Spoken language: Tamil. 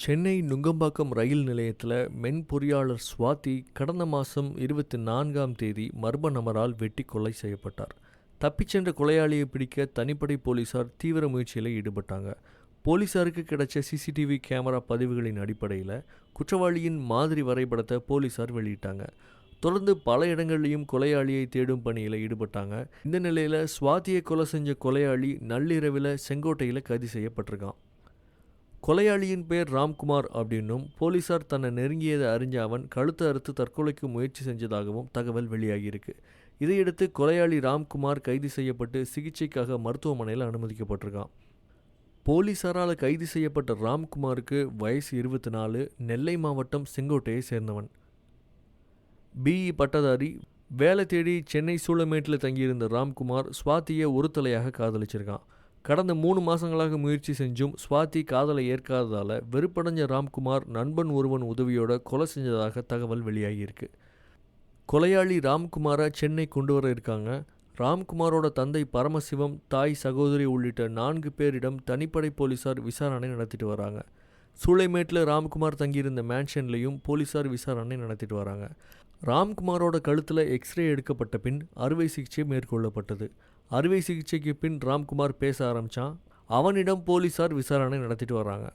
சென்னை நுங்கம்பாக்கம் ரயில் நிலையத்தில் மென்பொறியாளர் சுவாதி கடந்த மாதம் 24ஆம் தேதி மர்ம நபரால் வெட்டி கொலை செய்யப்பட்டார். தப்பிச் சென்ற கொலையாளியை பிடிக்க தனிப்படை போலீசார் தீவிர முயற்சியில் ஈடுபட்டாங்க. போலீசாருக்கு கிடைச்ச சிசிடிவி கேமரா பதிவுகளின் அடிப்படையில் குற்றவாளியின் மாதிரி வரைபடத்தை போலீசார் வெளியிட்டாங்க. தொடர்ந்து பல இடங்கள்லையும் கொலையாளியை தேடும் பணியில் ஈடுபட்டாங்க. இந்த நிலையில் சுவாதியை கொலை செஞ்ச கொலையாளி நள்ளிரவில் செங்கோட்டையில் கைது செய்யப்பட்டிருக்கான். கொலையாளியின் பேர் ராம்குமார் அப்படின்னும் போலீசார் தன்னை நெருங்கியதை அறிஞ்ச அவன் கழுத்தை அறுத்து தற்கொலைக்கு முயற்சி செஞ்சதாகவும் தகவல் வெளியாகியிருக்கு. இதையடுத்து கொலையாளி ராம்குமார் கைது செய்யப்பட்டு சிகிச்சைக்காக மருத்துவமனையில் அனுமதிக்கப்பட்டிருக்கான். போலீசாரால் கைது செய்யப்பட்ட ராம்குமாருக்கு வயசு 24, நெல்லை மாவட்டம் செங்கோட்டையை சேர்ந்தவன். பிஇ பட்டதாரி. வேலை தேடி சென்னை சூளமேட்டில் தங்கியிருந்த ராம்குமார் சுவாதியை ஒரு தலையாக காதலிச்சிருக்கான். கடந்த 3 மாதங்களாக முயற்சி செஞ்சும் சுவாதி காதலை ஏற்காததால் வெறுப்படைஞ்ச ராம்குமார் நண்பன் ஒருவன் உதவியோட கொலை செஞ்சதாக தகவல் வெளியாகியிருக்கு. கொலையாளி ராம்குமாரை சென்னை கொண்டு வர இருக்காங்க. ராம்குமாரோட தந்தை பரமசிவம், தாய், சகோதரி உள்ளிட்ட 4 பேரிடம் தனிப்படை போலீசார் விசாரணை நடத்திட்டு வராங்க. சூளைமேட்டில் ராம்குமார் தங்கியிருந்த மேன்ஷன்லையும் போலீசார் விசாரணை நடத்திட்டு வராங்க. ராம்குமாரோட கழுத்தில் எக்ஸ்ரே எடுக்கப்பட்ட பின் அறுவை சிகிச்சை மேற்கொள்ளப்பட்டது. அறுவை சிகிச்சைக்கு பின் ராம்குமார் பேச ஆரம்பித்தான். அவனிடம் போலீசார் விசாரணை நடத்திட்டு வராங்க.